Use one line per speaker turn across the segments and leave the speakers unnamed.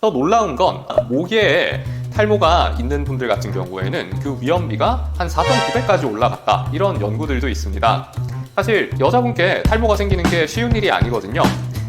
더 놀라운 건 모기에 탈모가 있는 분들 같은 경우에는 그 위험비가 한 4.9배까지 올라갔다, 이런 연구들도 있습니다. 사실 여자분께 탈모가 생기는 게 쉬운 일이 아니거든요.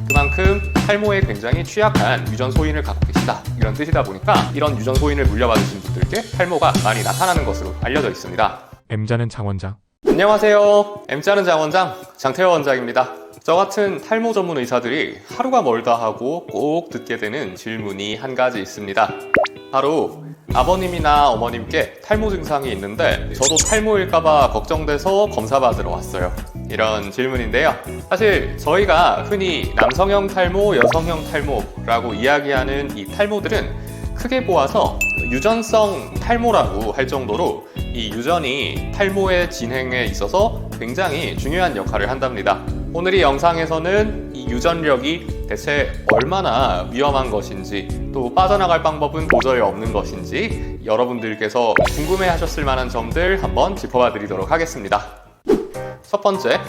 그만큼 탈모에 굉장히 취약한 유전 소인을 갖고 계시다, 이런 뜻이다 보니까 이런 유전 소인을 물려받으신 분들께 탈모가 많이 나타나는 것으로 알려져 있습니다.
M자는 장원장.
안녕하세요. M자는 장원장 장태호 원장입니다. 저 같은 탈모 전문 의사들이 하루가 멀다 하고 꼭 듣게 되는 질문이 한 가지 있습니다. 바로 아버님이나 어머님께 탈모 증상이 있는데 저도 탈모일까봐 걱정돼서 검사 받으러 왔어요, 이런 질문인데요. 사실 저희가 흔히 남성형 탈모, 여성형 탈모라고 이야기하는 이 탈모들은 크게 보아서 유전성 탈모라고 할 정도로 이 유전이 탈모의 진행에 있어서 굉장히 중요한 역할을 한답니다. 오늘 이 영상에서는 이 유전력이 대체 얼마나 위험한 것인지, 또 빠져나갈 방법은 도저히 없는 것인지 여러분들께서 궁금해 하셨을 만한 점들 한번 짚어봐 드리도록 하겠습니다. 첫 번째,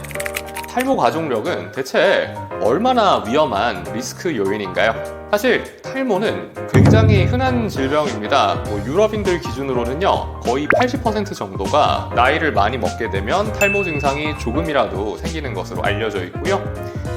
탈모 가족력은 대체 얼마나 위험한 리스크 요인인가요? 사실 탈모는 굉장히 흔한 질병입니다. 유럽인들 기준으로는요, 거의 80% 정도가 나이를 많이 먹게 되면 탈모 증상이 조금이라도 생기는 것으로 알려져 있고요.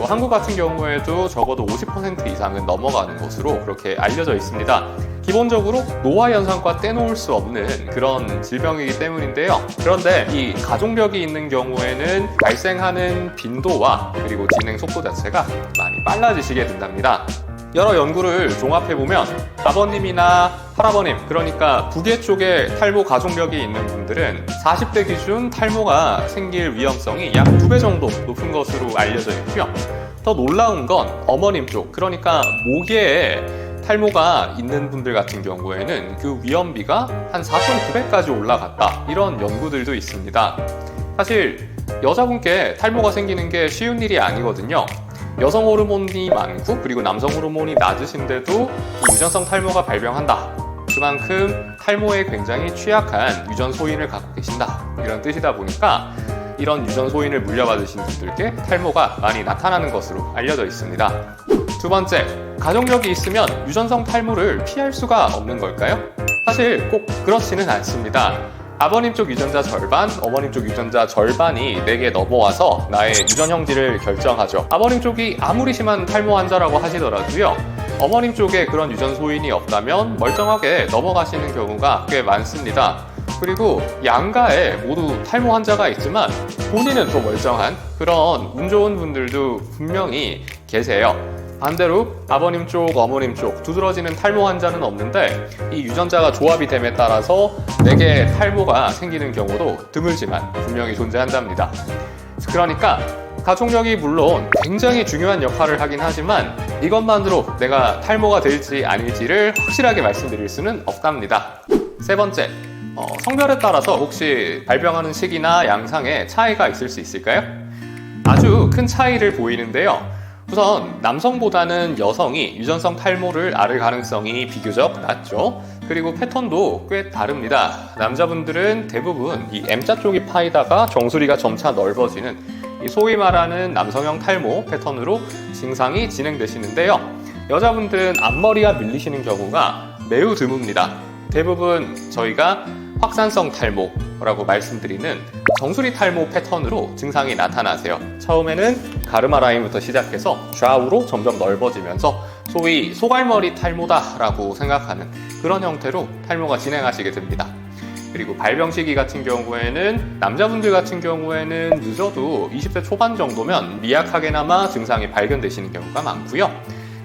한국 같은 경우에도 적어도 50% 이상은 넘어가는 것으로 그렇게 알려져 있습니다. 기본적으로 노화 현상과 떼놓을 수 없는 그런 질병이기 때문인데요. 그런데 이 가족력이 있는 경우에는 발생하는 빈도와 그리고 진행 속도 자체가 많이 빨라지시게 된답니다. 여러 연구를 종합해보면 아버님이나 할아버님, 그러니까 부계 쪽에 탈모 가족력이 있는 분들은 40대 기준 탈모가 생길 위험성이 약 2배 정도 높은 것으로 알려져 있고요. 더 놀라운 건 어머님 쪽, 그러니까 모계에 탈모가 있는 분들 같은 경우에는 그 위험비가 한 4.9배까지 올라갔다, 이런 연구들도 있습니다. 사실 여자분께 탈모가 생기는 게 쉬운 일이 아니거든요. 여성 호르몬이 많고 그리고 남성 호르몬이 낮으신데도 이 유전성 탈모가 발병한다, 그만큼 탈모에 굉장히 취약한 유전 소인을 갖고 계신다, 이런 뜻이다 보니까 이런 유전 소인을 물려받으신 분들께 탈모가 많이 나타나는 것으로 알려져 있습니다. 두 번째, 가족력이 있으면 유전성 탈모를 피할 수가 없는 걸까요? 사실 꼭 그렇지는 않습니다. 아버님 쪽 유전자 절반, 어머님 쪽 유전자 절반이 내게 넘어와서 나의 유전 형질을 결정하죠. 아버님 쪽이 아무리 심한 탈모 환자라고 하시더라도요, 어머님 쪽에 그런 유전 소인이 없다면 멀쩡하게 넘어가시는 경우가 꽤 많습니다. 그리고 양가에 모두 탈모 환자가 있지만 본인은 또 멀쩡한 그런 운 좋은 분들도 분명히 계세요. 반대로 아버님 쪽, 어머님 쪽 두드러지는 탈모 환자는 없는데 이 유전자가 조합이 됨에 따라서 내게 탈모가 생기는 경우도 드물지만 분명히 존재한답니다. 그러니까 가족력이 물론 굉장히 중요한 역할을 하긴 하지만 이것만으로 내가 탈모가 될지 아닐지를 확실하게 말씀드릴 수는 없답니다. 세 번째, 성별에 따라서 혹시 발병하는 시기나 양상에 차이가 있을 수 있을까요? 아주 큰 차이를 보이는데요. 우선 남성보다는 여성이 유전성 탈모를 앓을 가능성이 비교적 낮죠. 그리고 패턴도 꽤 다릅니다. 남자분들은 대부분 이 M자 쪽이 파이다가 정수리가 점차 넓어지는 이 소위 말하는 남성형 탈모 패턴으로 증상이 진행되시는데요. 여자분들은 앞머리가 밀리시는 경우가 매우 드뭅니다. 대부분 저희가 확산성 탈모라고 말씀드리는 정수리 탈모 패턴으로 증상이 나타나세요. 처음에는 가르마 라인부터 시작해서 좌우로 점점 넓어지면서 소위 소갈머리 탈모다라고 생각하는 그런 형태로 탈모가 진행하시게 됩니다. 그리고 발병 시기 같은 경우에는 남자분들 같은 경우에는 늦어도 20대 초반 정도면 미약하게나마 증상이 발견되시는 경우가 많고요.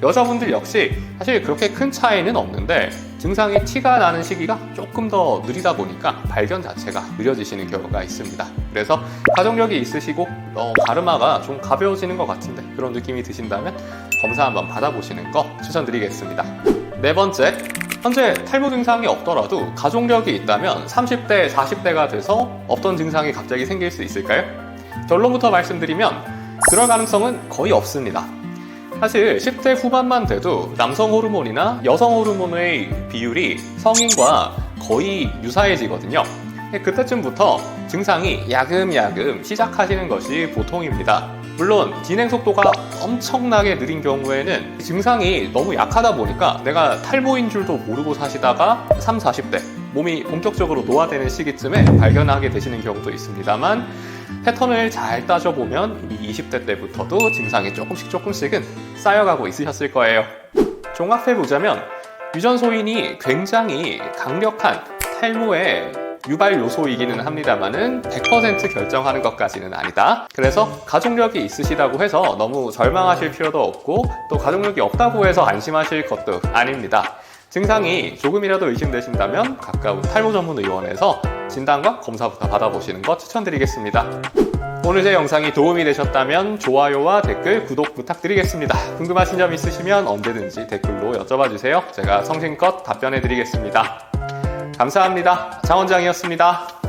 여자분들 역시 사실 그렇게 큰 차이는 없는데 증상이 티가 나는 시기가 조금 더 느리다 보니까 발견 자체가 느려지시는 경우가 있습니다. 그래서 가족력이 있으시고 가르마가 좀 가벼워지는 것 같은데 그런 느낌이 드신다면 검사 한번 받아보시는 거 추천드리겠습니다. 네 번째, 현재 탈모 증상이 없더라도 가족력이 있다면 30대, 40대가 돼서 없던 증상이 갑자기 생길 수 있을까요? 결론부터 말씀드리면 그럴 가능성은 거의 없습니다. 사실 10대 후반만 돼도 남성 호르몬이나 여성 호르몬의 비율이 성인과 거의 유사해지거든요. 그때쯤부터 증상이 야금야금 시작하시는 것이 보통입니다. 물론 진행 속도가 엄청나게 느린 경우에는 증상이 너무 약하다 보니까 내가 탈모인 줄도 모르고 사시다가 30, 40대 몸이 본격적으로 노화되는 시기쯤에 발견하게 되시는 경우도 있습니다만, 패턴을 잘 따져보면 이미 20대 때부터도 증상이 조금씩은 쌓여가고 있으셨을 거예요. 종합해보자면 유전소인이 굉장히 강력한 탈모의 유발 요소이기는 합니다만은 100% 결정하는 것까지는 아니다. 그래서 가족력이 있으시다고 해서 너무 절망하실 필요도 없고, 또 가족력이 없다고 해서 안심하실 것도 아닙니다. 증상이 조금이라도 의심되신다면 가까운 탈모 전문 의원에서 진단과 검사부터 받아보시는 것 추천드리겠습니다. 오늘 제 영상이 도움이 되셨다면 좋아요와 댓글, 구독 부탁드리겠습니다. 궁금하신 점 있으시면 언제든지 댓글로 여쭤봐 주세요. 제가 성심껏 답변해 드리겠습니다. 감사합니다. 장 원장이었습니다.